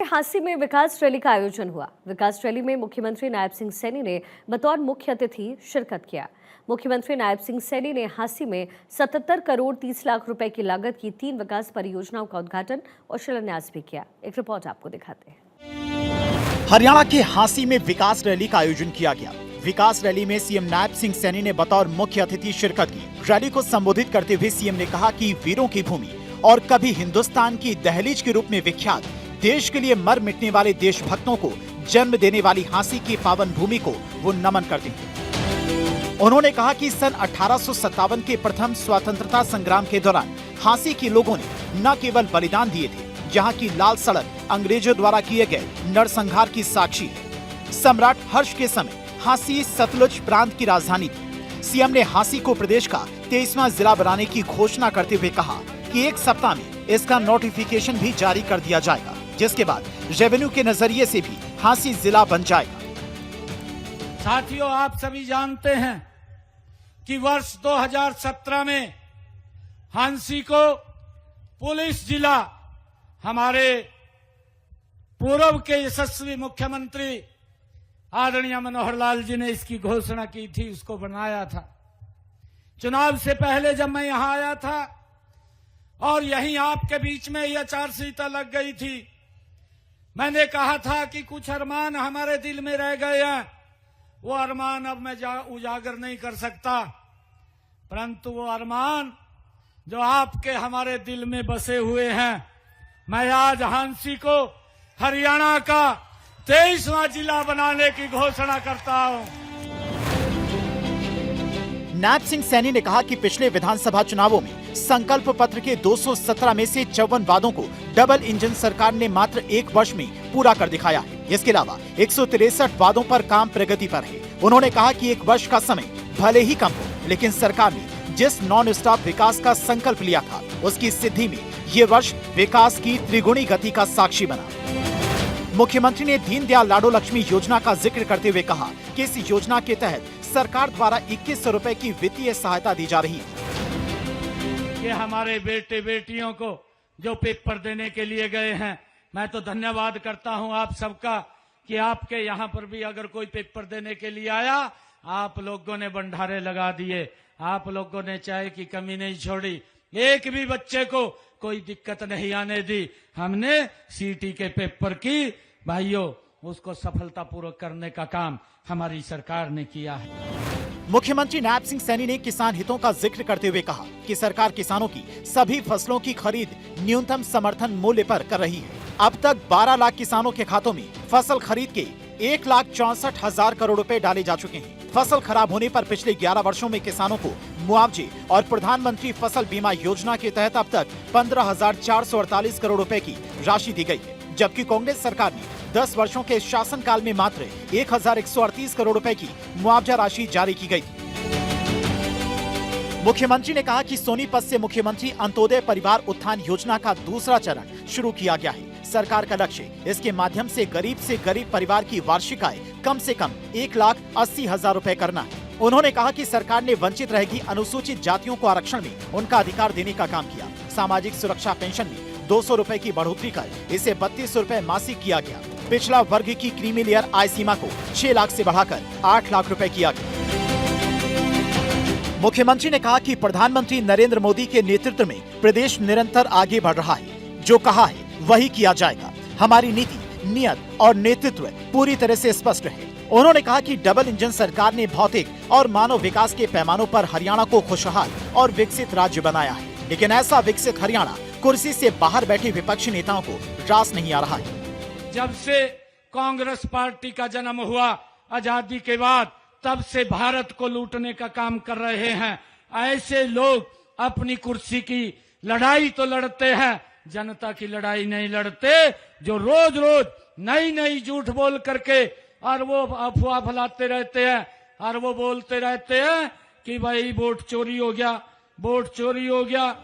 हांसी में विकास रैली का आयोजन हुआ। विकास रैली में मुख्यमंत्री नायब सिंह सैनी ने बतौर मुख्य अतिथि शिरकत किया। मुख्यमंत्री नायब सिंह सैनी ने हांसी में 77 करोड़ 30 लाख रुपए की लागत की 3 विकास परियोजनाओं का उद्घाटन और शिलान्यास भी किया। एक रिपोर्ट आपको दिखाते हैं। हरियाणा के हांसी में विकास रैली का आयोजन किया गया। विकास रैली में सीएम नायब सिंह सैनी ने बतौर मुख्य अतिथि शिरकत की। रैली को संबोधित करते हुए सीएम ने कहा कि वीरों की भूमि और कभी हिंदुस्तान की दहलीज के रूप में विख्यात देश के लिए मर मिटने वाले देशभक्तों को जन्म देने वाली हांसी की पावन भूमि को वो नमन करते हैं। उन्होंने कहा कि सन 1857 के प्रथम स्वतंत्रता संग्राम के दौरान हांसी के लोगों ने न केवल बलिदान दिए थे, जहां की लाल सड़क अंग्रेजों द्वारा किए गए नरसंहार की साक्षी है। सम्राट हर्ष के समय हांसी सतलुज प्रांत की राजधानी थी। सीएम ने हांसी को प्रदेश का 23वां जिला बनाने की घोषणा करते हुए कहा कि एक सप्ताह में इसका नोटिफिकेशन भी जारी कर दिया जाएगा, जिसके बाद रेवेन्यू के नजरिए से भी हांसी जिला बन जाएगा। साथियों, आप सभी जानते हैं कि वर्ष 2017 में हांसी को पुलिस जिला हमारे पूर्व के यशस्वी मुख्यमंत्री आदरणीय मनोहर लाल जी ने इसकी घोषणा की थी, उसको बनाया था। चुनाव से पहले जब मैं यहां आया था और यहीं आपके बीच में यह आचारसंहिता लग गई थी, मैंने कहा था कि कुछ अरमान हमारे दिल में रह गए हैं, वो अरमान अब मैं उजागर नहीं कर सकता, परंतु वो अरमान जो आपके हमारे दिल में बसे हुए हैं, मैं आज हांसी को हरियाणा का 23वां जिला बनाने की घोषणा करता हूं। नायब सिंह सैनी ने कहा कि पिछले विधानसभा चुनावों में संकल्प पत्र के 217 में से 54 वादों को डबल इंजन सरकार ने मात्र 1 वर्ष में पूरा कर दिखाया है। इसके अलावा 163 वादों पर काम प्रगति पर है। उन्होंने कहा कि 1 वर्ष का समय भले ही कम हो, लेकिन सरकार ने जिस नॉन स्टॉप विकास का संकल्प लिया था, उसकी सिद्धि में ये वर्ष विकास की त्रिगुणी गति का साक्षी बना। मुख्यमंत्री ने दीनदयाल लाडो लक्ष्मी योजना का जिक्र करते हुए कहा कि इस योजना के तहत सरकार द्वारा 2100 रुपए की वित्तीय सहायता दी जा रही है। ये हमारे बेटे बेटियों को जो पेपर देने के लिए गए हैं, मैं तो धन्यवाद करता हूं आप सबका कि आपके यहाँ पर भी अगर कोई पेपर देने के लिए आया, आप लोगों ने भंडारे लगा दिए, आप लोगों ने चाय की कमी नहीं छोड़ी, एक भी बच्चे को कोई दिक्कत नहीं आने दी। हमने सीटी के पेपर की भाइयों उसको सफलतापूर्वक करने का काम हमारी सरकार ने किया है। मुख्यमंत्री नायब सिंह सैनी ने किसान हितों का जिक्र करते हुए कहा कि सरकार किसानों की सभी फसलों की खरीद न्यूनतम समर्थन मूल्य पर कर रही है। अब तक 12 लाख किसानों के खातों में फसल खरीद के 1,64,000 करोड़ रुपए डाले जा चुके हैं। फसल खराब होने पर पिछले 11 वर्षों में किसानों को मुआवजे और प्रधानमंत्री फसल बीमा योजना के तहत अब तक 15,448 करोड़ रुपए की राशि दी गई है, जबकि कांग्रेस सरकार ने 10 वर्षों के शासनकाल में मात्र 1,138 करोड़ रुपए की मुआवजा राशि जारी की गई थी। मुख्यमंत्री ने कहा कि सोनीपत से मुख्यमंत्री अंत्योदय परिवार उत्थान योजना का दूसरा चरण शुरू किया गया है। सरकार का लक्ष्य इसके माध्यम से गरीब परिवार की वार्षिक आय कम से कम 1,80,000 रुपए करना है। उन्होंने कहा कि सरकार ने वंचित रहेगी अनुसूचित जातियों को आरक्षण में उनका अधिकार देने का काम किया। सामाजिक सुरक्षा पेंशन में 200 रुपए की बढ़ोतरी कर इसे 32 रुपए मासिक किया गया। पिछड़ा वर्ग की क्रीमी लेयर आय सीमा को 6 लाख से बढ़ाकर 8 लाख रुपए किया गया। मुख्यमंत्री ने कहा कि प्रधानमंत्री नरेंद्र मोदी के नेतृत्व में प्रदेश निरंतर आगे बढ़ रहा है। जो कहा है वही किया जाएगा। हमारी नीति, नियत और नेतृत्व पूरी तरह से स्पष्ट है। उन्होंने कहा कि डबल इंजन सरकार ने भौतिक और मानव विकास के पैमानों पर हरियाणा को खुशहाल और विकसित राज्य बनाया है, लेकिन ऐसा विकसित हरियाणा कुर्सी से बाहर बैठे विपक्षी नेताओं को रास नहीं आ रहा है। जब से कांग्रेस पार्टी का जन्म हुआ आजादी के बाद, तब से भारत को लूटने का काम कर रहे हैं। ऐसे लोग अपनी कुर्सी की लड़ाई तो लड़ते हैं, जनता की लड़ाई नहीं लड़ते, जो रोज रोज नई नई झूठ बोल करके और वो अफवाह फैलाते रहते हैं और वो बोलते रहते हैं कि भाई वोट चोरी हो गया, वोट चोरी हो गया।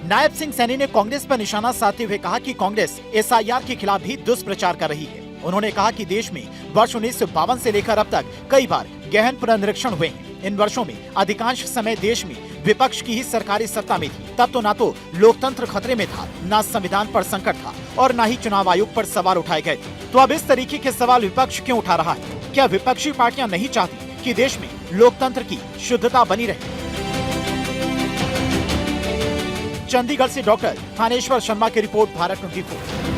नायब सिंह सैनी ने कांग्रेस पर निशाना साधते हुए कहा कि कांग्रेस SIR के खिलाफ भी दुष्प्रचार कर रही है। उन्होंने कहा कि देश में वर्ष 1952 से लेकर अब तक कई बार गहन पुनर्निरीक्षण हुए हैं। इन वर्षों में अधिकांश समय देश में विपक्ष की ही सरकारी सत्ता में थी। तब तो ना तो लोकतंत्र खतरे में था, ना संविधान पर संकट था और ना ही चुनाव आयोग पर सवाल उठाए गए। तो अब इस तरीके के सवाल विपक्ष क्यों उठा रहा है? क्या विपक्षी पार्टियां नहीं चाहती कि देश में लोकतंत्र की शुद्धता बनी रहे? चंडीगढ़ से डॉक्टर थानेश्वर शर्मा की रिपोर्ट, भारत 24।